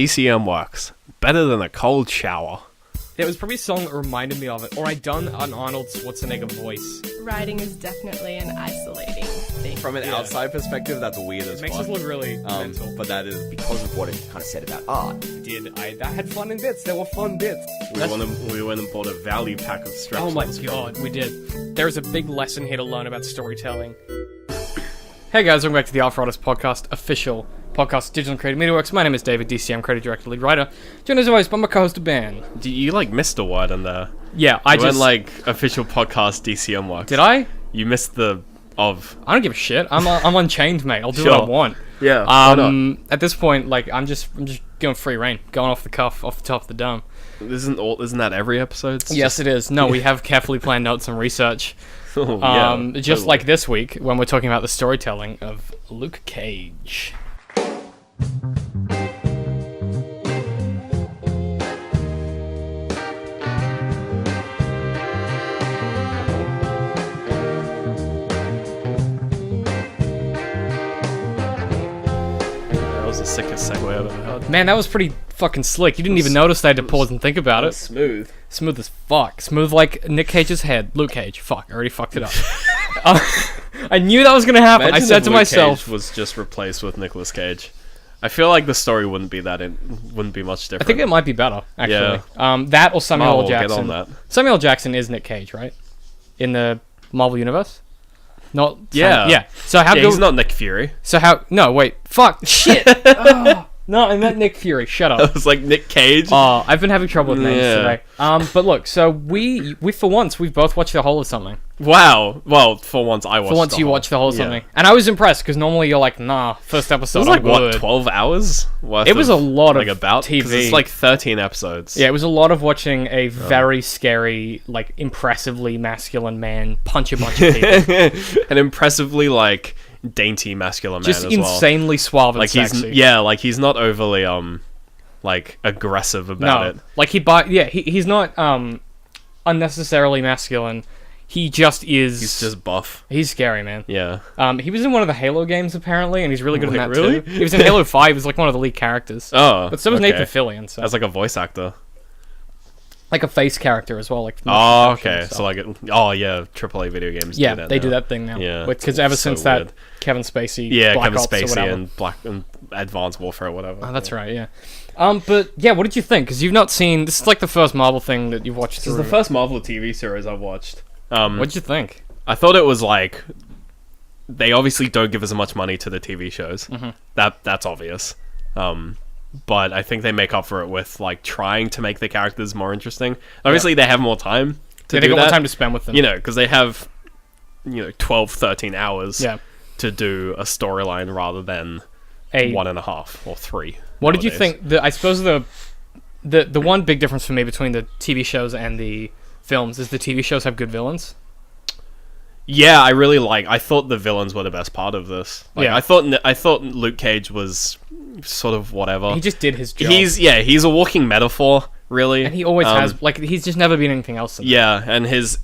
DCM works better than a cold shower. It was probably a song that reminded me of it, or I'd done an Arnold Schwarzenegger voice. Writing is definitely an isolating thing. From an outside perspective, that's weird as It makes fuck. us look really mental. But that is because of what it kind of said about art. I had fun in bits. There were fun bits. We went and bought a value pack of strips. Oh my god, we did. There's a big lesson here to learn about storytelling. Hey guys, welcome back to the Alpha Artist Podcast, official podcast, Digital and Creative Media Works. My name is David, DCM, creative director, lead writer. Joined as always by my co-host, Ben. You missed a word in there. Yeah, I just went official podcast DCM works. Did I? You missed the of. I don't give a shit. I'm unchained, mate. I'll do Sure. what I want. Yeah. At this point, I'm just going free reign, going off the cuff, off the top of the dome. Isn't that every episode? Yes, it is. No, we have carefully planned notes and research. Just totally. like this week when we're talking about the storytelling of Luke Cage. That was the sickest segue I've ever heard. Man, that was pretty fucking slick. You didn't even notice I had to pause and think about it. Smooth. Smooth as fuck. Smooth like Nick Cage's head. Luke Cage. Fuck, I already fucked it up. I knew that was gonna happen. Imagine I said if to Luke myself, Cage was just replaced with Nicolas Cage. I feel like the story wouldn't be much different. I think it might be better, actually. Yeah. That or Samuel L. Marvel, get Jackson. on that. Samuel L. Jackson is Nick Cage, right? In the Marvel universe? Not Yeah. Yeah. So how He's not Nick Fury. So how no, wait. Fuck. Shit. Oh, no, I meant Nick Fury. Shut up. It was like Nick Cage. Oh, I've been having trouble with names Yeah. today. But look, so we for once we've both watched the whole of something. Wow. Well, for once I watched. For once the you whole. watched the whole of Yeah. something, and I was impressed because normally you're like, nah, first episode. It was like I'm what, good. 12 hours worth. It was of, a lot of like about 'cause TV. It's like 13 episodes. Yeah, it was a lot of watching a very scary, like impressively masculine man punch a bunch of people. An impressively like dainty masculine Just man as well. insanely suave and Like sexy. he's not overly like aggressive about it. Like he's not unnecessarily masculine. He just is. He's just buff. He's scary, man. Yeah. He was in one of the Halo games apparently, and he's really good in Wait, that really? too. He was in Halo 5. He was like one of the lead characters. Oh. But so was okay. Nathan Fillion. So As like a voice actor. like a face character as well. Like from Oh, motion okay. and So like, AAA video games. yeah, do that they now. do that thing now. Yeah, because ever it's so since that weird. Kevin Spacey, Yeah, Black Kevin Ops or Spacey whatever. and Advanced Warfare or whatever. Oh, that's right. Yeah. But yeah, what did you think? Because you've not seen. This is like the first Marvel thing that you've watched. This is the first Marvel TV series I've watched. What did you think? I thought it was like they obviously don't give as much money to the TV shows. Mm-hmm. That's obvious. But I think they make up for it with like trying to make the characters more interesting. Obviously, they have more time to Yeah, do they got that. more time to spend with them. You know, because they have 12, 13 hours Yeah. to do a storyline rather than 1.5 or 3. What did you nowadays. think? I suppose the one big difference for me between the TV shows and the films is the TV shows have good villains. Yeah, I thought the villains were the best part of this. Like, Yeah. I thought Luke Cage was sort of whatever. He just did his job. He's a walking metaphor, really. and he always has. Like he's just never been anything else. Yeah, and his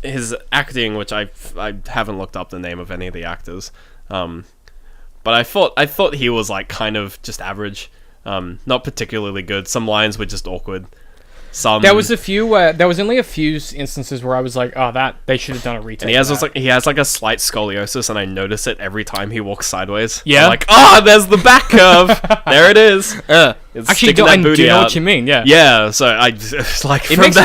acting, which I haven't looked up the name of any of the actors, but I thought he was like kind of just average, not particularly good. Some lines were just awkward. There was only a few instances where I was like, oh, that they should have done a retake. And he has like a slight scoliosis, and I notice it every time he walks sideways. Yeah? I'm like, there's the back curve. There it is. It's Actually, sticking I that do booty know out. what you mean. Yeah. Yeah, so I just like It makes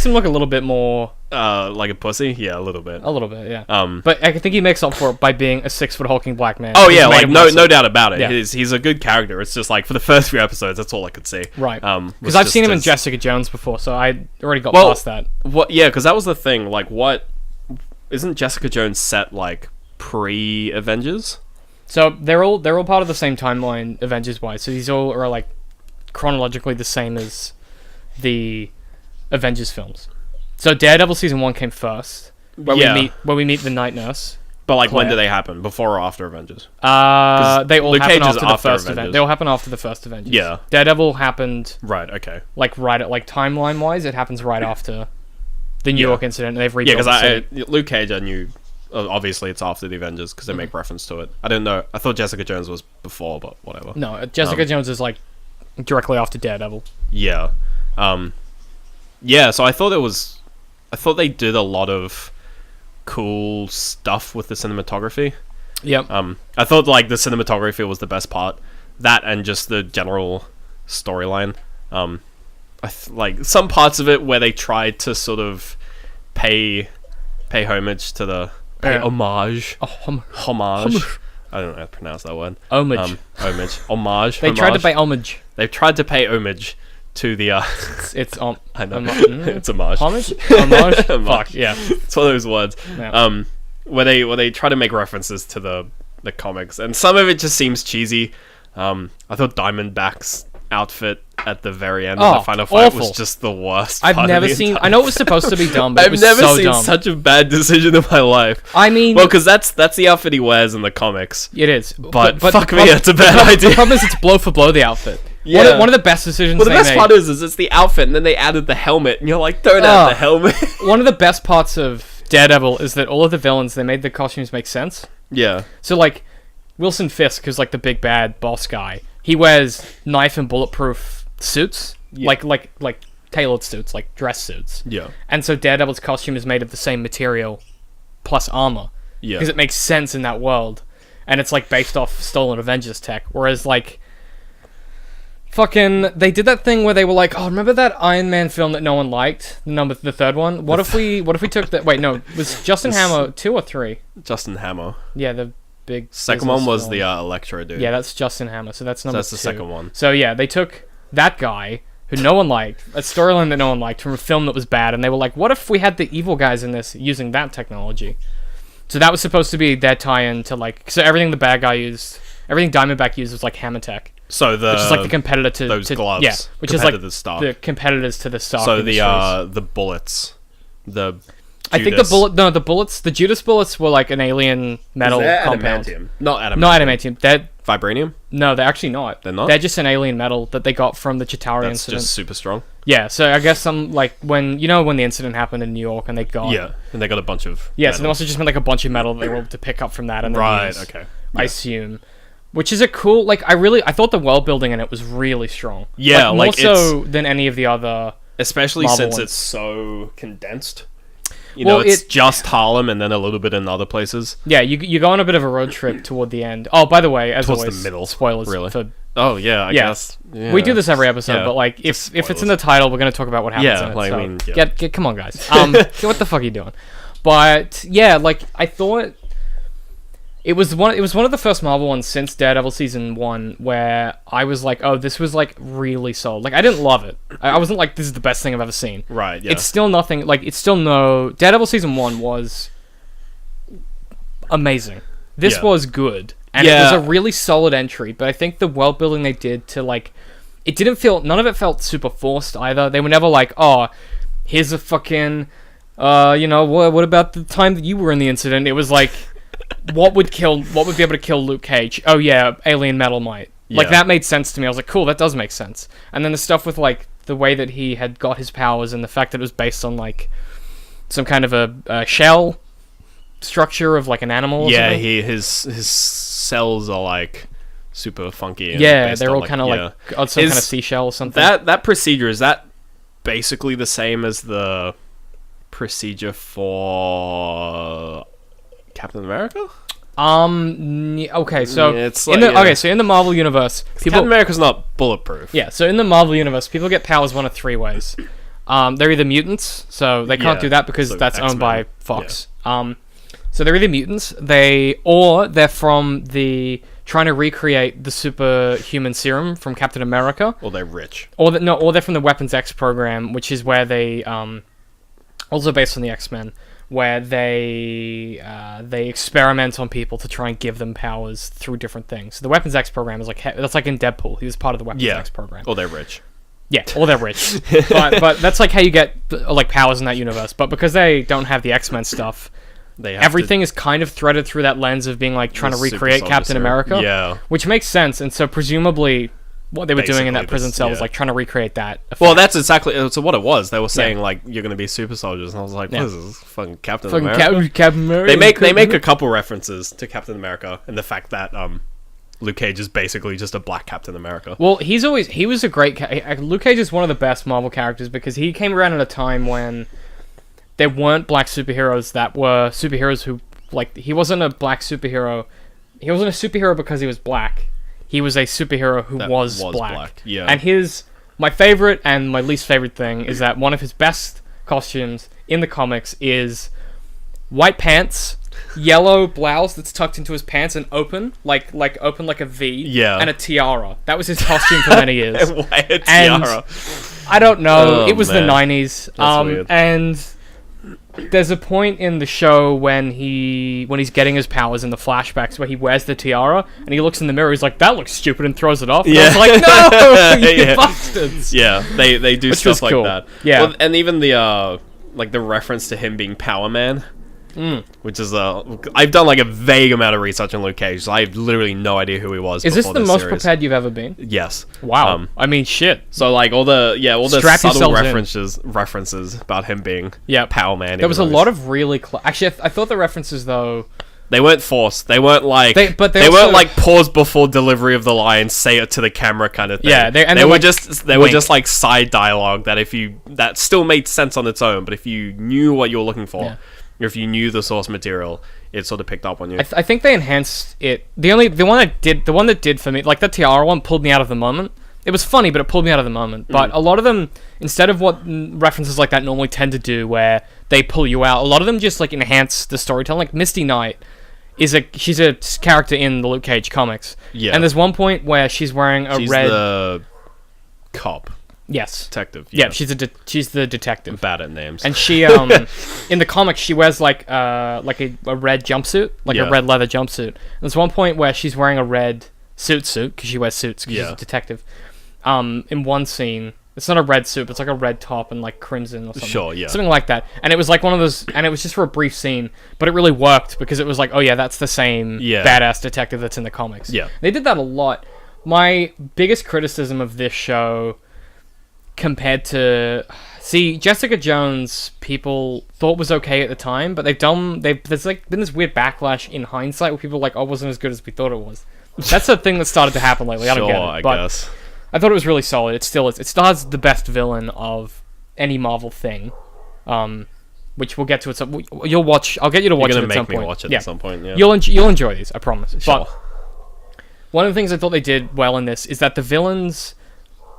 him look a little bit more. like a pussy. Yeah, a little bit. A little bit, yeah. Um, But I think he makes up for it by being a 6-foot hulking black man. Oh who's yeah, made like of no muscle. doubt about it. Yeah. He's a good character. It's just like for the first few episodes, that's all I could see. Right. Was Because I've just seen him in his- Jessica Jones before, so I already got Well, past that. What? Yeah, because that was the thing. Like, what? Isn't Jessica Jones set like pre-Avengers? So they're all part of the same timeline, Avengers wise. So these all are like chronologically the same as the Avengers films. So Daredevil season 1 came first, where we meet the Night Nurse. But like, when Claire. do they happen? Before or after Avengers? They all Luke happen Cage is after the after first Avengers. event. They all happen after the first Avengers. Yeah. Daredevil happened Right. Okay. like right at like timeline wise. It happens right after the New York incident. And they've rebuilt. Yeah, because the city. Luke Cage, I knew. Obviously, it's after the Avengers because they make reference to it. I didn't know. I thought Jessica Jones was before, but whatever. No, Jessica Jones is like directly after Daredevil. Yeah. So I thought they did a lot of cool stuff with the cinematography. Yep. I thought like the cinematography was the best part. That and just the general storyline. Like some parts of it where they tried to sort of pay homage to the homage. Homage. I don't know how to pronounce that word. Homage. Homage. They tried to pay homage. They've tried to pay homage to the. It's I know. It's homage. Homage. Homage. Homage. Fuck yeah. It's one of those words. Yeah. Where they try to make references to the comics, and some of it just seems cheesy. I thought Diamondback's outfit at the very end of the final fight awful. was just the worst. I've part of never the seen. entire- I know it was supposed to be dumb, but it I've was never so seen dumb. such a bad decision in my life. I mean, Well, because that's the outfit he wears in the comics. it is. But the fuck me, prob- that's a bad the idea. problem is it's blow for blow the outfit. Yeah. One of the best decisions Well, the they best made. part is it's the outfit, and then they added the helmet, and you're like, don't add the helmet. One of the best parts of Daredevil is that all of the villains, they made the costumes make sense. Yeah. So, like, Wilson Fisk, who's, like, the big bad boss guy, he wears knife and bulletproof suits. Yeah. Like tailored suits, like dress suits. Yeah. And so Daredevil's costume is made of the same material plus armor. Yeah. Because it makes sense in that world. And it's, like, based off stolen Avengers tech. Whereas, like... Fucking, they did that thing where they were like, oh, remember that Iron Man film that no one liked? The third one? What if we took that? Wait, no, was Justin Hammer 2 or 3? Justin Hammer. Yeah, the big. Second one business was film. the Electro dude. Yeah, that's Justin Hammer. So that's number that's the 2. second one. So yeah, they took that guy who no one liked, a storyline that no one liked from a film that was bad, and they were like, what if we had the evil guys in this using that technology? So that was supposed to be their tie-in to like, so everything the bad guy used, everything Diamondback used was like Hammer Tech. So Which is like the competitor to those to, gloves, yeah, which is like competitive stuff. the competitors to the Stark. So Industries. the bullets, the I think the bullets, the Judas bullets were like an alien metal compound. adamantium, not adamantium. No adamantium. They're Vibranium. they're actually not. They're not? They're just an alien metal that they got from the Chitauri That's incident. just super strong. Yeah, so I guess some like when the incident happened in New York and they got Yeah, and they got a bunch of. yeah, so metal. they must have just been like a bunch of metal that they were able to pick up from that and then Right. use, Okay. I assume. Which is a cool like I thought the world building in it was really strong. Yeah, more like, so than any of the other. Especially Marvel since ones. it's so condensed. You Well, know, it's it- just Harlem and then a little bit in other places. Yeah, you go on a bit of a road trip toward the end. Oh, by the way, as Towards the always, middle, spoilers really. for Oh yeah, I Yeah. guess. Yeah. We do this every episode, Yeah, but like just if it's in spoilers. the title, we're gonna talk about what happens Yeah, in it. like, I so mean, yeah. get come on, guys. What the fuck are you doing? But yeah, like I thought it was one of the first Marvel ones since Daredevil season 1 where I was like, oh, this was like really solid. Like I didn't love it. I wasn't like this is the best thing I've ever seen. Right. Yeah. It's still nothing. Like it's still no Daredevil season 1 was amazing. This Yeah. was good. And it was a really solid entry, but I think the world building they did to like it didn't feel none of it felt super forced either. They were never like, oh, here's a fucking what about the time that you were in the incident? It was like what would be able to kill Luke Cage? Oh yeah, alien metal might. Like Yeah. that made sense to me. I was like, cool, that does make sense. And then the stuff with like the way that he had got his powers and the fact that it was based on like some kind of a shell structure of like an animal. Or Yeah, something. his cells are like super funky. And Yeah, based they're on, all kind of like on some kind of Is seashell or something. that procedure, is that basically the same as the procedure for Captain America? Okay, so Yeah, it's in like, the so in the Marvel universe, Captain people America's not bulletproof. yeah, so in the Marvel universe, people get powers one of 3 ways. They're either mutants, so they can't Yeah, do that because so that's owned by X-Men. Fox. So they're either mutants, they're from trying to recreate the superhuman serum from Captain America, Or they're rich. or they're from the Weapons X program, which is where they also based on the X-Men, where they experiment on people to try and give them powers through different things. So the Weapons X program is like that's like in Deadpool. He was part of the Weapons Yeah. X program. Or they're rich. Yeah, or they're rich. but that's like how you get like powers in that universe. But because they don't have the X-Men stuff, They have everything is kind of threaded through that lens of being like trying to The super recreate soldier Captain serum. America. Yeah. Which makes sense. And so presumably what they were doing in that Basically prison this- cell was yeah. like trying to recreate that effect. Well, that's exactly so what it was. They were saying like you're gonna be super soldiers, and I was like, Yeah. "What is this? Fucking Captain fucking America?" Captain America. They make a couple references to Captain America and the fact that Luke Cage is basically just a black Captain America. Well, he was a great Luke Cage is one of the best Marvel characters because he came around at a time when there weren't black superheroes that were superheroes who, like, he wasn't a black superhero. He wasn't a superhero because he was black. He was a superhero who was black. Yeah. And my favorite and my least favorite thing is that one of his best costumes in the comics is white pants, yellow blouse that's tucked into his pants and open like a V. Yeah. And a tiara. That was his costume for many years. Why a And tiara? I don't know. Oh, It was man. the 90s. That's weird. And there's a point in the show when he's getting his powers in the flashbacks where he wears the tiara and he looks in the mirror. He's like, "That looks stupid," and throws it off. And I was like, "No, you Yeah. bastards!" Yeah, they do Which was stuff like cool. that. Yeah. Well, and even the like the reference to him being Power Man, which is I've done like a vague amount of research on Luke Cage. So I have literally no idea who he was. Is this before the most series. prepared you've ever been? Yes. Wow. I mean, shit. So like all the Strap subtle yourselves in. references about him being Yeah. Power Man. There was a lot of really actually. I thought the references though. They weren't forced. They weren't like They weren't also- like pause before delivery of the line, say it to the camera kind of thing. Yeah, they were were like, just wink. like side dialogue that still made sense on its own, but if you knew what you were looking for, Yeah. or if you knew the source material, it sort of picked up on you. I think they enhanced it. The one that did for me, like the tiara one, pulled me out of the moment. It was funny, but it pulled me out of the moment. But a lot of them, instead of what references like that normally tend to do, where they pull you out, a lot of them just like enhance the storytelling. Like Misty Knight she's a character in the Luke Cage comics. Yeah. And there's one point where she's wearing a She's red. the cop Yes. detective. Yeah, she's the detective. bad at names. And she, in the comics, she wears like a red jumpsuit, like Yeah. a red leather jumpsuit. And there's one point where she's wearing a red suit because she wears suits because she's Yeah. a detective. In one scene, it's not a red suit, but it's like a red top and like crimson or something. Sure, yeah. Something like that. And it was like one of those, and it was just for a brief scene, but it really worked because it was like, oh yeah, that's the same Yeah. badass detective that's in the comics. Yeah. They did that a lot. My biggest criticism of this show compared to Jessica Jones, people thought was okay at the time, but there's like been this weird backlash in hindsight where people are like, oh, it wasn't as good as we thought it was. That's the thing that started to happen lately. I don't get it. I But guess. I thought it was really solid. It still is. It still has the best villain of any Marvel thing, which we'll get to at some. You'll watch. I'll get you to watch You're it gonna at some make me point. watch it Yeah. at some point. Yeah. You'll enjoy these. I promise. Sure. But one of the things I thought they did well in this is that the villains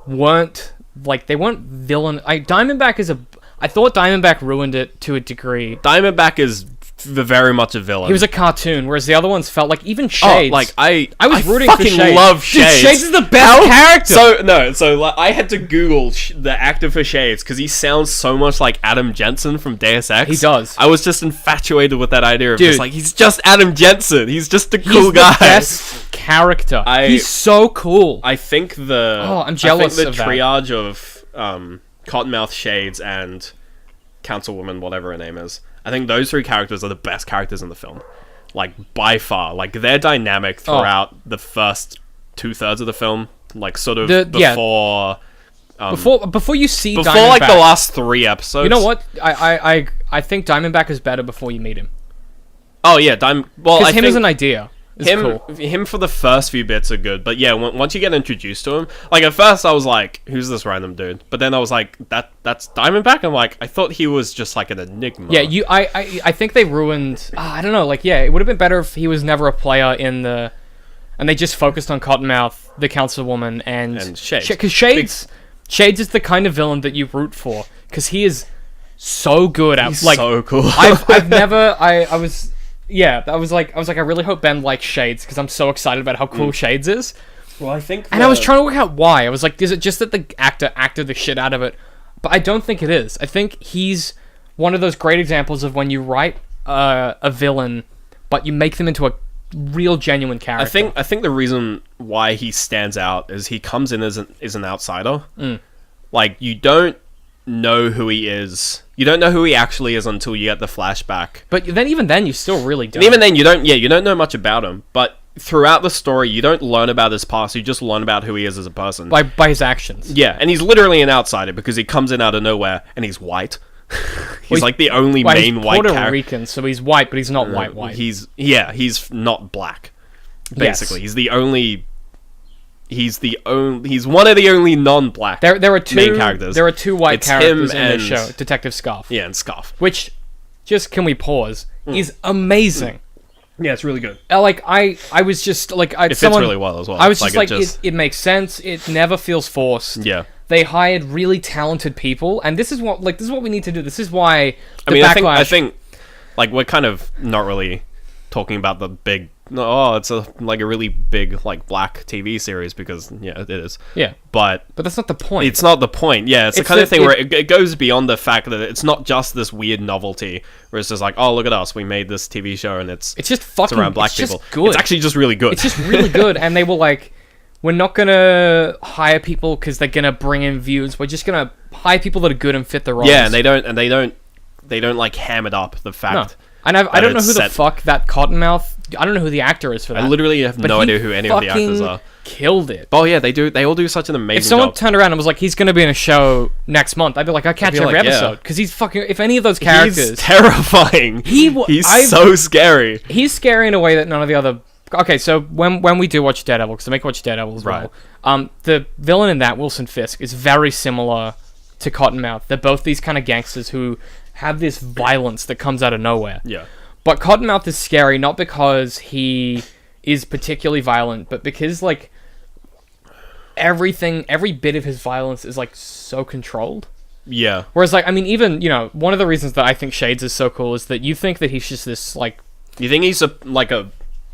weren't villain. Diamondback is I thought Diamondback ruined it to a degree. Diamondback is very much a villain. He was a cartoon, whereas the other ones felt like even Shades. I was rooting for fucking Shades. love Dude, Shades. Shades is the best character. So like, I had to Google the actor for Shades because he sounds so much like Adam Jensen from Deus Ex. He does. I was just infatuated with that idea of Dude. just like he's just Adam Jensen. He's just a He's cool guy. the best character. I- He's so cool. I think I'm jealous I think of the that. triage of Cottonmouth, Shades, and Councilwoman, whatever her name is. I think those three characters are the best characters in the film, like by far. Like their dynamic throughout the first 2/3 of the film, like sort of before Before you see before Diamondback, like the last 3 episodes. you know what? I think Diamondback is better before you meet him. Oh yeah, Well, Because I him think as an idea is cool. him for the first few bits are good, but yeah, once you get introduced to him, like at first I was like, "Who's this random dude?" But then I was like, "That's Diamondback." I'm like, I thought he was just like an enigma. Yeah, I think they ruined. I don't know. Like, yeah, it would have been better if he was never a player in the, and they just focused on Cottonmouth, the Councilwoman, and Shades. Because Shades is the kind of villain that you root for because he is so good at He's like. so cool. I've never. I was. Yeah, I was like, I really hope Ben likes Shades because I'm so excited about how cool Shades is. Well, I think, And I was trying to work out why. I was like, is it just that the actor acted the shit out of it? But I don't think it is. I think he's one of those great examples of when you write a villain, but you make them into a real, genuine character. I think the reason why he stands out is he comes in as an outsider. Like you don't know who he is. You don't know who he actually is until you get the flashback. But then, even then, you still really don't. And even then, you don't know much about him. But throughout the story, you don't learn about his past. You just learn about who he is as a person. by his actions. Yeah, and he's literally an outsider because he comes in out of nowhere and he's white. he's like the only Well, main he's white Puerto character. Rican, so he's white, but he's not white. He's not black. basically. He's the only. He's one of the only non-black There are two main characters. There are two white It's characters him in the and- show. Detective Scarf, Yeah, and Scarf. which, just can we pause? Is amazing. Yeah, it's really good. Like I was just like It fits really well as well. I was just like, it just- it makes sense. It never feels forced. Yeah. They hired really talented people, and this is what we need to do. This is why I the mean, backlash. I think, like, we're kind of not really talking about the big. Oh, it's a really big like black TV series because it is. yeah, But but that's not the point. it's not the point. Yeah, it's the It's kind of the- thing where it goes beyond the fact that it's not just this weird novelty where it's just like, oh, look at us, we made this TV show and it's just fucking around black it's just people. good. It's actually just really good. It's just really good, and they were like, we're not gonna hire people because they're gonna bring in views. We're just gonna hire people that are good and fit the roles. yeah, and they don't like ham it up the no. fact. And I don't know it's who the set- fuck that Cottonmouth. I don't know who the actor is for that. I literally have but no he idea who any of the actors fucking are. Killed it. Oh yeah, they do. They all do such an amazing If someone job. turned around and was like, he's gonna be in a show next month, I'd be like, I catch be every like, yeah. episode because he's fucking. If any of those He's characters, terrifying. He's so scary. he's scary in a way that none of the other. Okay, so when we do watch Daredevil, because I make watch Daredevil as well, the villain in that, Wilson Fisk, is very similar to Cottonmouth. They're both these kind of gangsters who have this violence that comes out of nowhere. Yeah. But Cottonmouth is scary not because he is particularly violent, but because like every bit of his violence is like so controlled. Yeah. Whereas like, I mean, even, one of the reasons that I think Shades is so cool is that you think that he's just this like, You think he's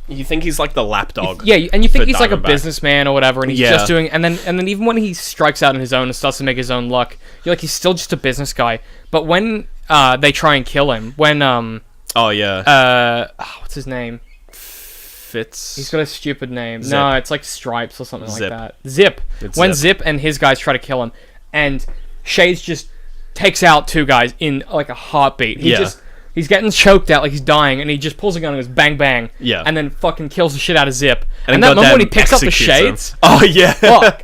you think he's like the lapdog? yeah, and you think for he's like a Diamondback. businessman or whatever, and he's Yeah. just doing, and then even when he strikes out on his own and starts to make his own luck, you're like, he's still just a business guy. But when they try and kill him, when Oh yeah. what's his name? Fitz. He's got a stupid name. Zip. No, it's like Stripes or something Zip. like that. Zip. It's When Zip. Zip and his guys try to kill him, and Shades just takes out two guys in like a heartbeat. He's getting choked out, like he's dying, and he just pulls a gun and goes bang bang. Yeah. And then fucking kills the shit out of Zip. And, then that moment when he goddamn picks up the executes him. shades. Oh yeah. Fuck.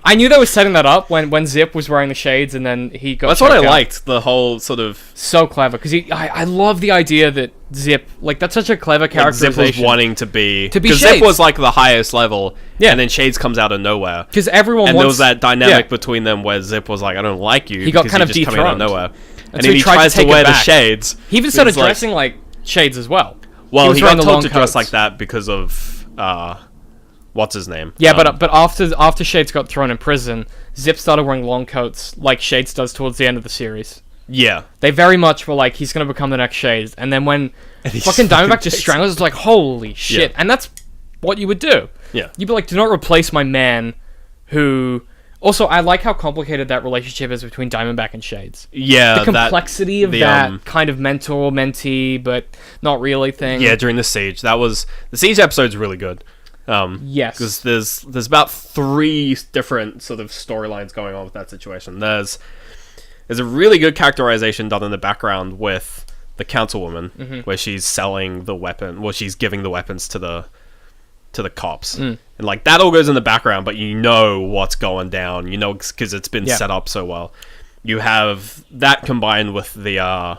I knew they were setting that up when Zip was wearing the shades, and then he got. That's what I choked out. liked. The whole sort of So clever, because I love the idea that Zip, like, that's such a clever like, characterization. Zip was wanting to be Shades. Zip was like the highest level. Yeah. And then Shades comes out of nowhere. Because everyone And wants, there was that dynamic yeah. between them where Zip was like, I don't like you. He got because kind you're of just coming out of dethroned. nowhere. And so then he he tried to tries to take it wear the back. shades. He even started It's like- dressing like Shades as well. Well, was he wearing got the long told to dress coats. like that because of what's his name? Yeah, but after Shades got thrown in prison, Zip started wearing long coats like Shades does towards the end of the series. yeah. They very much were like, he's gonna become the next Shades, and then when he fucking just Diamondback fucking just takes- strangles, it's like, holy shit. Yeah. And that's what you would do. Yeah. You'd be like, do not replace my man who... Also, I like how complicated that relationship is between Diamondback and Shades. Yeah. The complexity of the, that kind of mentor-mentee, but not really thing. Yeah, during the siege. The siege episode's really good. Yes. Because there's about 3 different sort of storylines going on with that situation. There's a really good characterization done in the background with the councilwoman, where she's selling the weapon. Well, she's giving the weapons to the cops, and like that all goes in the background, but you know what's going down. You know, because it's been Yeah. set up so well. You have that combined with the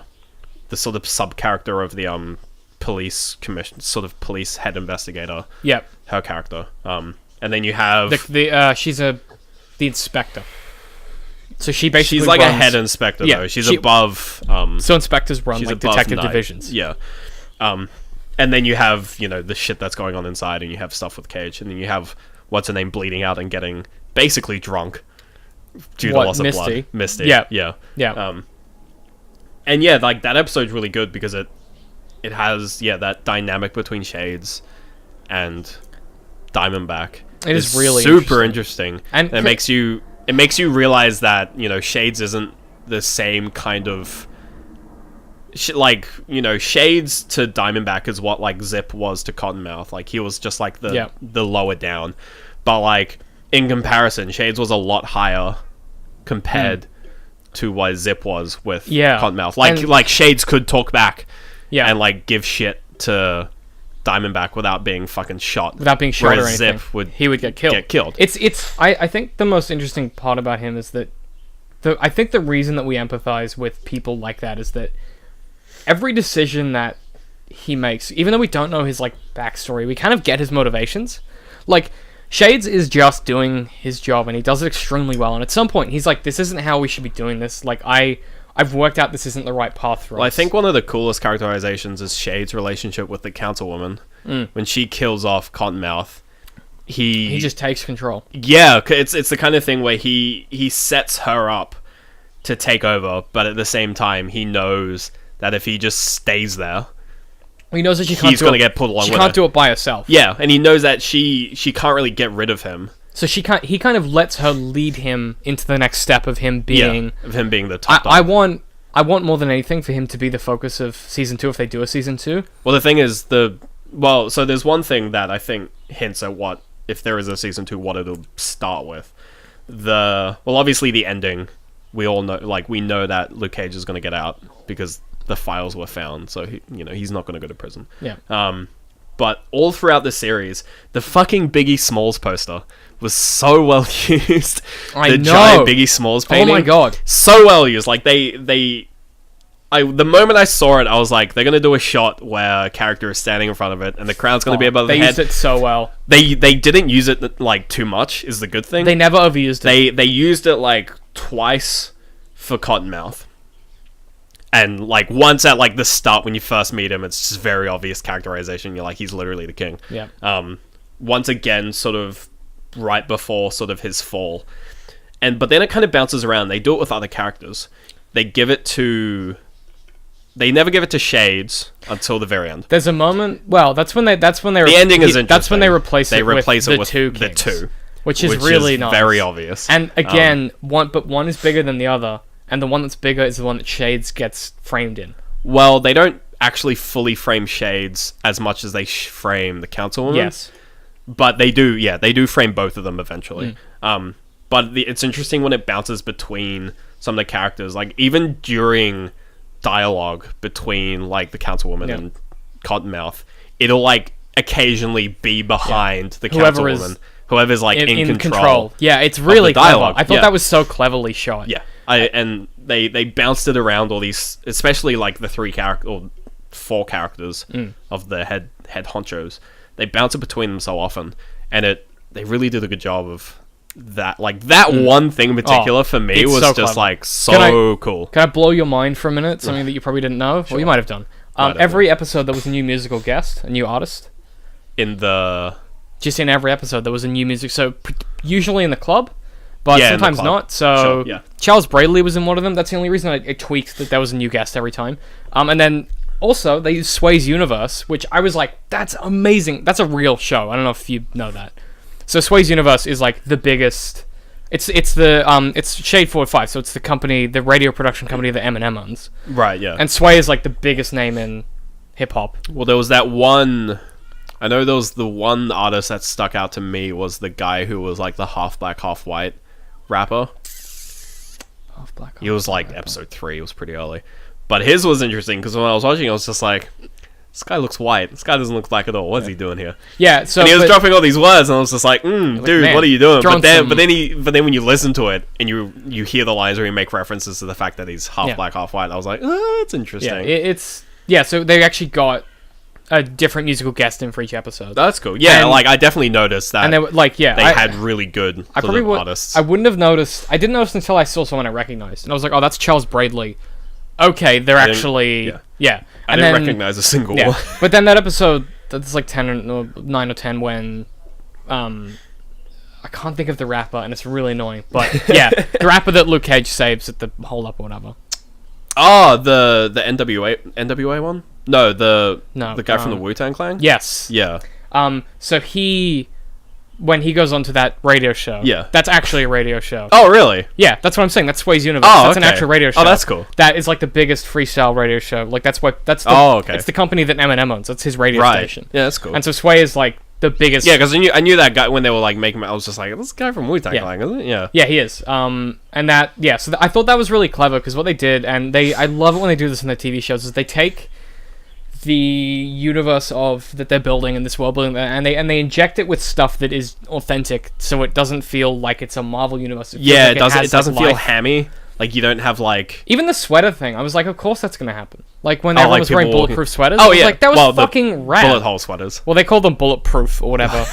sort of sub character of the police commission, sort of police head investigator. Yep. Her character. And then you have She's the inspector. So she basically she's like a runs- head inspector Yeah, though. She's she- above So inspectors run she's like above detective night. divisions. Yeah. And then you have, the shit that's going on inside, and you have stuff with Cage, and then you have what's her name bleeding out and getting basically drunk due to What, loss of Misty? blood. Misty. Yeah. Yeah. Yeah. And yeah, like that episode's really good because it has that dynamic between Shades and Diamondback. It is really super interesting, And it makes you realize that Shades isn't the same kind of Shades to Diamondback is what like Zip was to Cottonmouth. Like he was just like the lower down, but like in comparison, Shades was a lot higher compared to what Zip was with Cottonmouth. Like Shades could talk back, and like give shit to Diamondback without being fucking shot. Without being shot or whereas anything. Zip he would get killed. I think the most interesting part about him is that I think the reason that we empathize with people like that is that every decision that he makes, even though we don't know his like backstory, we kind of get his motivations. Like, Shades is just doing his job, and he does it extremely well. And at some point, he's like, "This isn't how we should be doing this. Like, I've worked out this isn't the right path for us." Well, I think one of the coolest characterizations is Shade's relationship with the councilwoman. When she kills off Cottonmouth, he just takes control. Yeah, it's the kind of thing where he sets her up to take over, but at the same time, he knows that if he just stays there, He knows that she can't he's going to get pulled along She with can't it. do it by herself. Yeah, and he knows that she can't really get rid of him. So he kind of lets her lead him into the next step of him being. Of him being the top dog. I want more than anything for him to be the focus of season 2 if they do a season 2. Well, the thing is, so there's one thing that I think hints at what, if there is a season 2, what it'll start with. Obviously the ending, we all know, like, we know that Luke Cage is going to get out because the files were found, so he's not going to go to prison. Yeah. But all throughout the series, the fucking Biggie Smalls poster was so well used. I the know. giant Biggie Smalls painting. Oh my god. So well used. Like, the moment I saw it, I was like, they're gonna do a shot where a character is standing in front of it, and the crown's gonna be above the They head. used it so well. They didn't use it like too much. Is the good thing. They never overused it. They used it like twice for Cottonmouth, and like once at like the start when you first meet him, it's just very obvious characterization. You're like, he's literally the king. Yeah. Once again, sort of right before sort of his fall, but then it kind of bounces around. They do it with other characters. They never give it to Shades until the very end. There's a moment. Well, that's when they. The ending is interesting. That's when they replace it with the two the kings, two, which is really nice. Very obvious. And again, one is bigger than the other, and the one that's bigger is the one that Shades gets framed in. Well, they don't actually fully frame Shades as much as they frame the Councilwoman. Yes, but they do. Yeah, they do frame both of them eventually. But it's interesting when it bounces between some of the characters, like even during dialogue between like the Councilwoman and Cottonmouth, it'll like occasionally be behind the Councilwoman, whoever's like in control. Yeah, it's really dialogue. clever. I thought that was so cleverly shot. Yeah, and they bounced it around all these, especially like the 4 characters of the head honchos. They bounce it between them so often, and they really did a good job of that. Like that one thing in particular for me was so just clever. like so cool. Can I blow your mind for a minute? Something that you probably didn't know. Well, you might have done. Every episode there was a new musical guest, a new artist. Just in every episode there was a new music. So usually in the club, but sometimes not. So Charles Bradley was in one of them. That's the only reason I tweaked that there was a new guest every time. And then also they used Sway's Universe, which I was like, that's amazing. That's a real show. I don't know if you know that. So Sway's Universe is like the biggest. It's Shade 45, so it's the company, the radio production company that Eminem owns. Right. Yeah. And Sway is like the biggest name in hip hop. Well, there was that one. I know there was the one artist that stuck out to me was the guy who was like the half black, half white rapper. Half black. He was like episode 3. It was pretty early, but his was interesting because when I was watching, I was just like, this guy looks white. This guy doesn't look black at all. What's he doing here? Yeah, so and he was dropping all these words, and I was just like, dude, man, what are you doing? But then when you listen to it and you hear the lines where he make references to the fact that he's half black, half white, I was like, it's interesting. Yeah, so they actually got a different musical guest in for each episode. That's cool. Yeah, And- like I definitely noticed that. And they were like, they had really good artists. I wouldn't have noticed. I didn't notice until I saw someone I recognized, and I was like, "Oh, that's Charles Bradley." Okay, they're actually yeah. I didn't recognize a single one. But then that episode, that's like 9 or 10 when, I can't think of the rapper, and it's really annoying. But yeah, the rapper that Luke Cage saves at the hold up or whatever. Oh, the NWA one? No, the guy from the Wu-Tang Clan? Yes. Yeah. So when he goes onto that radio show, that's actually a radio show. Oh, really? Yeah, that's what I'm saying. That's Sway's Universe. Oh, that's an actual radio show. Oh, that's cool. That is like the biggest freestyle radio show. Like it's the company that Eminem owns. That's his radio station. Yeah, that's cool. And so Sway is like the biggest. Yeah, because I knew that guy when they were like making. I was just like, this guy from Wu-Tang Clan, isn't it? Yeah. Yeah, he is. And that so I thought that was really clever because what they did, and I love it when they do this in their TV shows, is they take the universe that they're building in this world building, and they inject it with stuff that is authentic, so it doesn't feel like it's a Marvel universe. It doesn't feel hammy. Like you don't have like Even the sweater thing, I was like, of course that's gonna happen. Like when Oh, everyone like was wearing people- bulletproof sweaters. Oh, I was yeah. like that was Well, the fucking rad. bullet hole sweaters. Well, they called them bulletproof or whatever,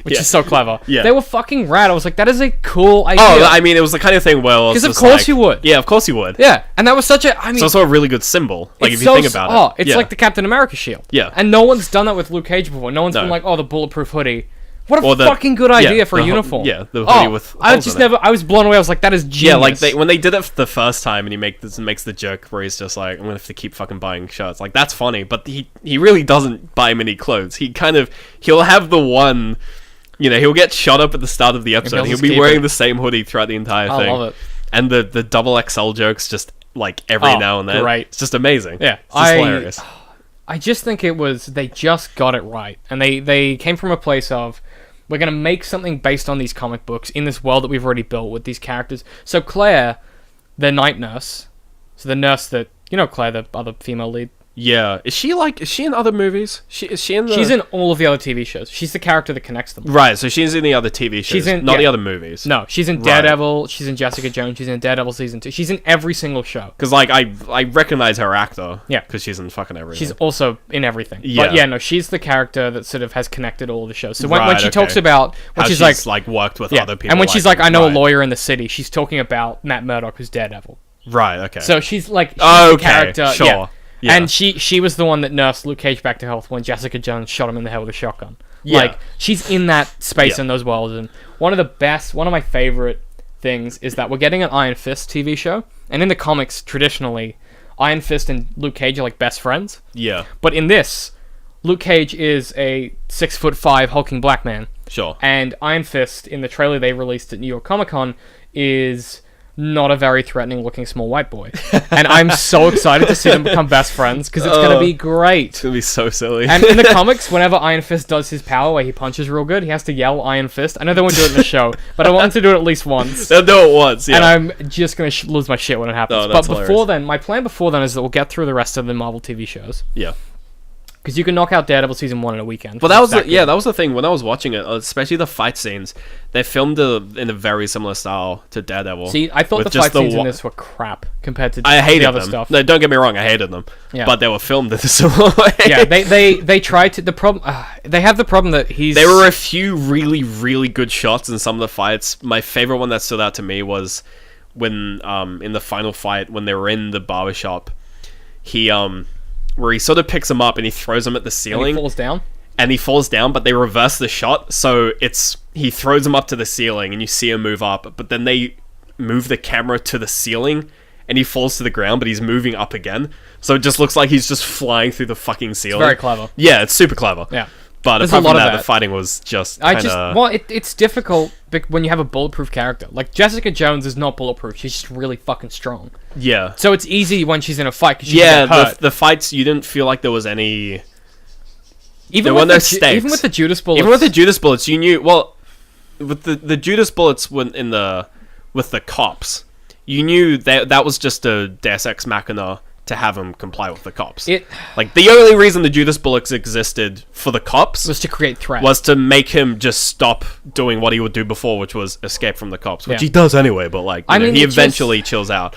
which Yeah. is so clever. Yeah. They were fucking rad. I was like, that is a cool idea. Oh, I mean, it was the kind of thing where 'Cause of course you would. Yeah, of course you would. yeah, and that was such a. I mean, It's also a really good symbol. Like it's if you so think s- about oh, it. it's Yeah. like the Captain America shield. Yeah. And no one's done that with Luke Cage before. No one's No. been like, oh, the bulletproof hoodie. What a Or the- fucking good yeah, idea for a the ho- uniform. yeah, the hoodie with I holes just in it. never. I was blown away. I was like, that is genius. Yeah, like when they did it the first time, and he makes the joke where he's just like, "I'm gonna have to keep fucking buying shirts." Like that's funny, but he really doesn't buy many clothes. He'll have the one, he'll get shot up at the start of the episode. he'll He'll just be keep wearing it. the same hoodie throughout the entire I thing. love it. And the double XL jokes just like every Oh, now and then. great. It's just amazing. Yeah, it's just hilarious. I just think they just got it right, and they came from a place of, we're gonna make something based on these comic books in this world that we've already built with these characters. So Claire, the night nurse, so the nurse that Claire, the other female lead. Yeah, is she in other movies? Is she in the? She's in all of the other TV shows. She's the character that connects them. Right, so she's in the other TV shows, She's in- not the yeah. other movies. No, she's in Right. Daredevil. She's in Jessica Jones. She's in Daredevil season 2. She's in every single show. Because like I recognize her actor. Yeah. because she's in fucking everything. She's also in everything. Yeah. But yeah, no, she's the character that sort of has connected all the shows. So when Right, she okay. talks about, when How she's she's like, worked with yeah, other people. and when she's like, I know a right. lawyer in the city, she's talking about Matt Murdock, who's Daredevil. Right. Okay. So she's like, she's Oh, the okay, character. sure. Yeah. Yeah. And she was the one that nursed Luke Cage back to health when Jessica Jones shot him in the head with a shotgun. Yeah. Like, she's in that space Yeah. in those worlds. And one of my favorite things is that we're getting an Iron Fist TV show. And in the comics, traditionally, Iron Fist and Luke Cage are like best friends. yeah. But in this, Luke Cage is a 6'5" hulking black man. Sure. And Iron Fist, in the trailer they released at New York Comic Con, is not a very threatening looking small white boy. And I'm so excited to see them become best friends because it's going to be great. It's gonna be so silly. And in the comics, whenever Iron Fist does his power where he punches real good, he has to yell Iron Fist. I know they won't do it in the show, but I want them to do it at least once. They'll do it once. Yeah. And I'm just going to lose my shit when it happens. Oh, but that's before hilarious. then, my plan before then is that we'll get through the rest of the Marvel TV shows. yeah. Because you can knock out Daredevil season 1 in a weekend. Well, that was Exactly. that was the thing when I was watching it, especially the fight scenes. They filmed in a very similar style to Daredevil. See, I thought with the just fight scenes in wa- this were crap compared to I hated the other them. stuff. No, don't get me wrong, I hated them. Yeah. But they were filmed in a similar way. Yeah, they tried to. The problem, they have the problem that he's. There were a few really, really good shots in some of the fights. My favorite one that stood out to me was when, in the final fight, when they were in the barbershop, where he sort of picks him up and he throws him at the and ceiling, he falls down. and he falls down, but they reverse the shot, so he throws him up to the ceiling, and you see him move up, but then they move the camera to the ceiling, and he falls to the ground, but he's moving up again, so it just looks like he's just flying through the fucking ceiling. Very clever. Yeah, it's super clever. Yeah. But There's apart a lot from of that, that. the fighting was just I kind just of... it's difficult when you have a bulletproof character. Like Jessica Jones is not bulletproof. She's just really fucking strong. Yeah. So it's easy when she's in a fight because she Yeah, can get hurt. the fights, you didn't feel like there was any... Even there with were no the stakes. even with the Judas bullets. Even with the Judas bullets, you knew... Well, with the Judas bullets with the cops, you knew that was just a Deus Ex Machina to have him comply with the cops. Like, the only reason the Judas bullets existed for the cops was to create threat. was to make him just stop doing what he would do before, which was escape from the cops, which Yeah. he does anyway, but like, I mean, he it just- eventually chills out.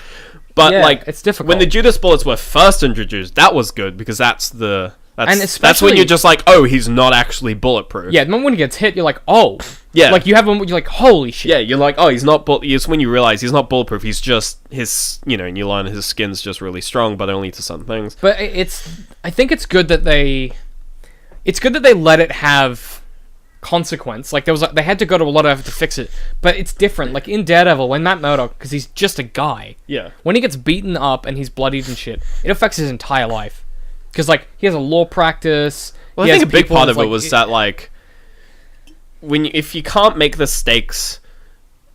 But Yeah, like, it's difficult. when the Judas bullets were first introduced, that was good because that's when especially- you're just like, oh, he's not actually bulletproof. Yeah, then when he gets hit, you're like, oh. Yeah. Like you have him, you're like, holy shit. Yeah, you're like, oh, he's not it's when you realize he's not bulletproof, he's just and you learn his skin's just really strong, but only to some things. But I think it's good that they let it have consequence. Like they had to go to a lot of effort to fix it. But it's different. Like in Daredevil, when Matt Murdock, because he's just a guy, Yeah. when he gets beaten up and he's bloodied and shit, it affects his entire life. Because like he has a law practice. Well, he I has think a big people part that's, of it like, was that, like, if you can't make the stakes,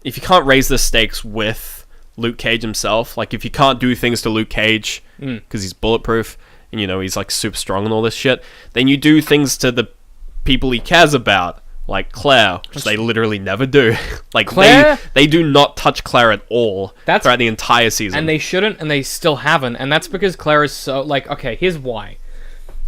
if you can't raise the stakes with Luke Cage himself, like, if you can't do things to Luke Cage because he's bulletproof and, he's, like, super strong and all this shit, then you do things to the people he cares about, like Claire, which they literally never do. Like, Claire- they do not touch Claire at all That's- throughout the entire season. And they shouldn't, and they still haven't. And that's because Claire is so like, okay, here's why.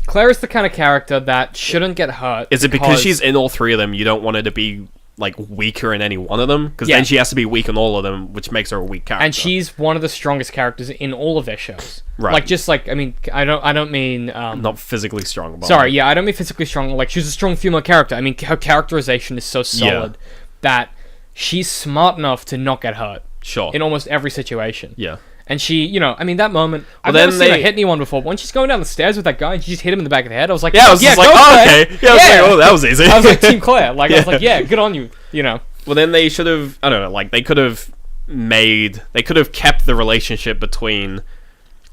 Claire is the kind of character that shouldn't get hurt. Is it because she's in all three of them, you don't want her to be like weaker in any one of them, because Yeah. then she has to be weak in all of them, which makes her a weak character. And she's one of the strongest characters in all of their shows. Right. Like, just like, I mean, I don't mean not physically strong. But sorry, yeah, I don't mean physically strong. Like, she's a strong female character. I mean, her characterization is so solid that she's smart enough to not get hurt sure. in almost every situation. Yeah. And she, you know, I mean, that moment, I've then never seen her they- hit anyone before. When she's going down the stairs with that guy and she just hit him in the back of the head, I was like, Yeah, I was just like, go, oh, Claire. okay. Yeah, I was like, oh, that was easy. I was like, Team Claire. Like, I was like, yeah, good on you, you know. Well, then they should have. I don't know. Like they could have kept the relationship between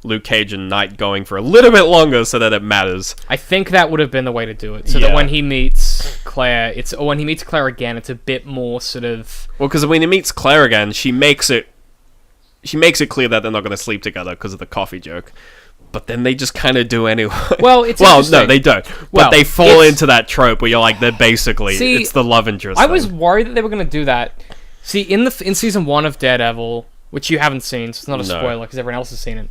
Luke Cage and Knight going for a little bit longer, so that it matters. I think that would have been the way to do it. So Yeah. that when he meets Claire, or when he meets Claire again, it's a bit more sort of... Well, because when he meets Claire again, she makes it clear that they're not going to sleep together because of the coffee joke. But then they just kind of do anyway. Well, it's no, interesting. they don't. Well, But they fall it's- into that trope where you're like, they're basically See, it's the love interest. I was thing. worried that they were going to do that. See, in season 1 of Daredevil, which you haven't seen, so it's not a No. spoiler because everyone else has seen it,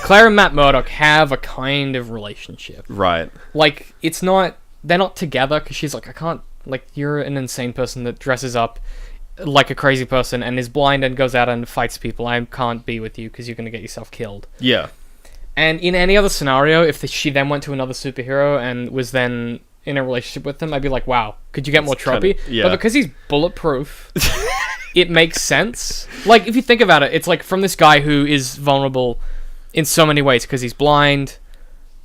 Claire and Matt Murdock have a kind of relationship. right. Like, it's not... They're not together because she's like, I can't... Like, you're an insane person that dresses up like a crazy person and is blind and goes out and fights people. I can't be with you because you're going to get yourself killed. Yeah. And in any other scenario, if she then went to another superhero and was then in a relationship with them, I'd be like, wow, could you get more tropey? yeah. But because he's bulletproof, it makes sense. Like, if you think about it, it's like from this guy who is vulnerable in so many ways because he's blind.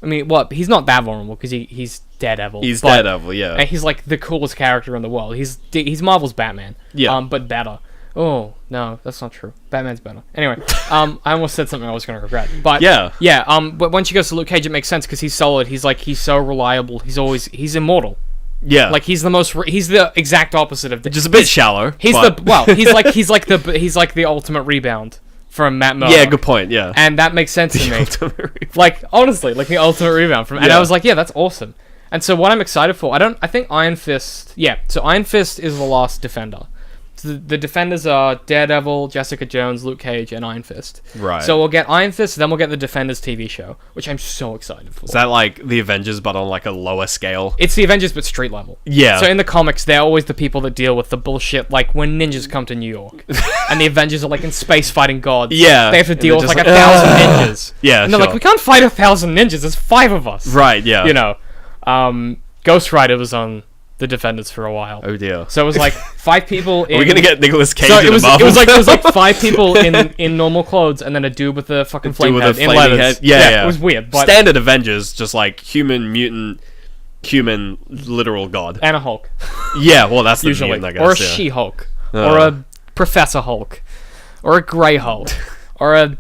I mean, he's not that vulnerable because he's Daredevil. He's but- Daredevil, yeah. And he's like the coolest character in the world. He's Marvel's Batman. Yeah. But better. Oh, no, that's not true. Batman's better. Anyway, I almost said something I was going to regret. But Yeah. Yeah, but when she goes to Luke Cage, it makes sense because he's solid. He's so reliable. He's immortal. Yeah. Like he's the exact opposite of just a bit shallow. He's but- he's like the ultimate rebound from Matt Murdock. Yeah, good point, yeah. And that makes sense to me. Ultimate rebound. Like, honestly, like the ultimate rebound from, and Yeah. I was like, yeah, that's awesome. And so what I'm excited for, I think Iron Fist, so Iron Fist is the last Defender. So the Defenders are Daredevil, Jessica Jones, Luke Cage, and Iron Fist. Right. So we'll get Iron Fist, then we'll get the Defenders TV show, which I'm so excited for. Is that like the Avengers, but on like a lower scale? It's the Avengers, but street level. Yeah. So in the comics, they're always the people that deal with the bullshit, like when ninjas come to New York, and the Avengers are like in space fighting gods. Yeah. They have to And deal they're with like just 1,000 like, ninjas. Yeah, And they're sure. like, we can't fight 1,000 ninjas. There's 5 of us. Right, yeah. You know, Ghost Rider was on the Defenders for a while. Oh dear. So it was like 5 people. In, Are we gonna get Nicolas Cage So in it was a Marvel it was like film? 5 people in normal clothes, and then a dude with a fucking flame with head a in flaming leathers. head. Yeah. It was weird, but Standard Avengers, just like human, mutant, human, literal god. and a Hulk Yeah, well, that's the usually, mutant, I guess. or a yeah. She-Hulk, Uh. or a Professor Hulk, or a Grey Hulk, or a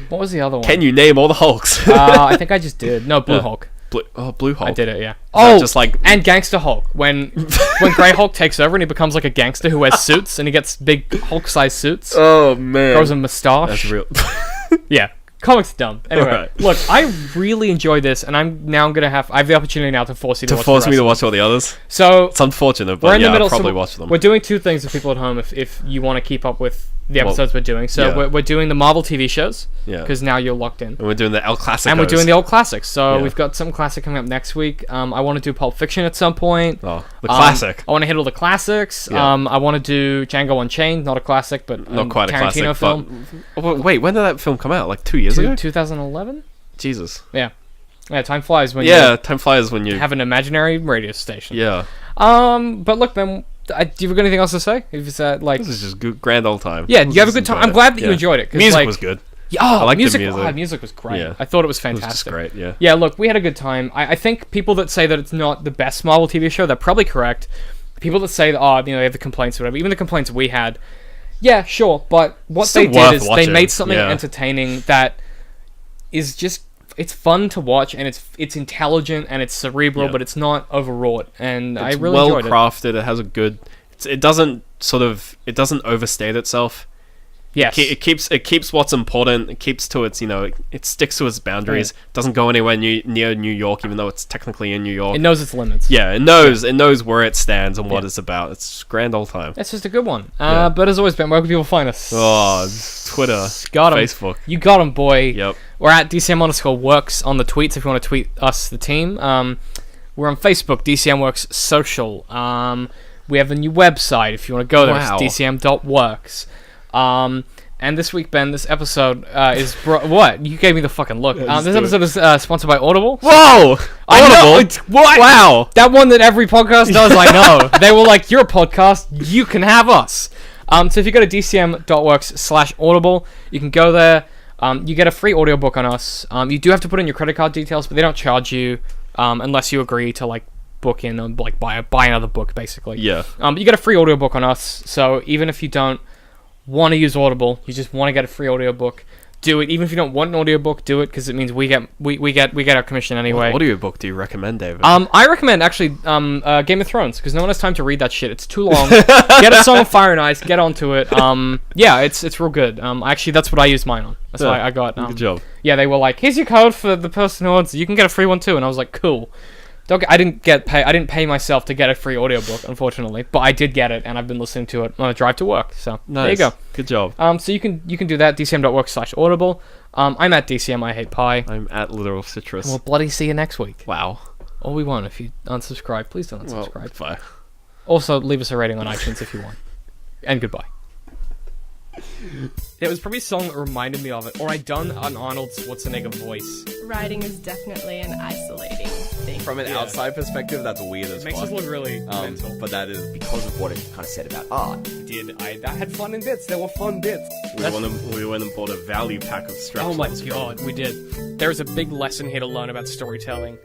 what was the other one? Can you name all the Hulks? I think I just did. No, Blue Yeah. Hulk. Blue Hulk. I did it, yeah. that just like- and Gangster Hulk. When Grey Hulk takes over and he becomes like a gangster who wears suits and he gets big Hulk-sized suits, Oh man, grows a moustache. that's real. Yeah, comics dumb. Anyway, Alright. look, I really enjoy this, and I have the opportunity now to force you to, to watch force the me rest to of watch all the others. it. So It's unfortunate, we're but in yeah, the middle. I'll probably so watch them. We're doing 2 things for people at home if you want to keep up with the episodes we're doing. So yeah. we're doing the Marvel TV shows Yeah. because now you're locked in. And we're doing the El Clasico. And we're doing the old classics. So Yeah. we've got some classic coming up next week. I want to do Pulp Fiction at some point. the classic. I want to hit all the classics. Yeah. I want to do Django Unchained, not a classic, but Not quite a Tarantino classic, film. but wait, when did that film come out? Like 2 years ago? 2011. Jesus. Yeah, time flies when Yeah, time flies when you. you have an imaginary radio station. Yeah, But look, man, do you have anything else to say? If it's like, this is just good, grand old time. yeah, Let's you have a just good time. enjoy I'm it. glad that you Yeah. enjoyed it. 'Cause, Music like, was good. Yeah, oh, I liked the music. music. Music was great. Yeah. I thought it was It fantastic. was just great. Yeah. Yeah, look, we had a good time. I think people that say that it's not the best Marvel TV show, they're probably correct. People that say that, they have the complaints or whatever, even the complaints we had, yeah, sure, but what Still they did worth is they watching, made something yeah. entertaining that is just, it's fun to watch, and it's intelligent, and it's cerebral, Yeah. but it's not overwrought, and I It's really well enjoyed it. crafted. It has a good. It doesn't overstate itself. Yes. It keeps what's important. It keeps to its, it sticks to its boundaries. Doesn't go anywhere near New York, even though it's technically in New York. It knows its limits. Yeah, it knows where it stands and what Yeah. it's about. It's grand old time. That's just a good one. Yeah. But as always, Ben, where can people find us? Oh, Twitter, Got 'em. Facebook. You got him, boy. Yep. We're at DCM_works on the tweets if you want to tweet us, the team. We're on Facebook, DCM Works Social. We have a new website if you want to go there. Wow. It's dcm.works. And this week, Ben, this episode is what? You gave me the fucking look. just This do episode is sponsored by Audible. Whoa! I know, Audible? it's- what? Wow! That one that every podcast does, I know. They were like, you're a podcast, you can have us. So if you go to dcm.works/audible, you can go there. You get a free audiobook on us. You do have to put in your credit card details, but they don't charge you unless you agree to like book in or like buy another book, basically. Yeah. You get a free audiobook on us, so even if you don't want to use Audible, you just want to get a free audiobook, do it. Even if you don't want an audiobook, do it, because it means we get our commission anyway. What audiobook do you recommend, David? I recommend actually Game of Thrones, because no one has time to read that shit. It's too long. Get a Song of Fire and Ice, get onto it. Yeah, it's real good. Actually, that's what I used mine on. That's why I got. Good job. Yeah, they were like, here's your code for the person who wants it. You can get a free one too, and I was like, cool. I didn't pay myself to get a free audiobook, unfortunately, but I did get it, and I've been listening to it on a drive to work. So Nice. there you go. Good job. So you can do that. dcm.work/audible. I'm at DCM. I hate pie. I'm at Literal Citrus. We'll bloody see you next week. Wow. All we want. If you unsubscribe, please don't Well, unsubscribe. bye. Also, leave us a rating on iTunes if you want. And goodbye. It was probably a song that reminded me of it, or I done an Arnold Schwarzenegger voice. Writing is definitely an isolating thing. From an Yeah. outside perspective, that's weird as It makes fuck. us look really mental. But that is because of what it kind of said about art. I had fun in bits. There were fun bits. We went and bought a value pack of straps. Oh my god, we did. There's a big lesson here to learn about storytelling.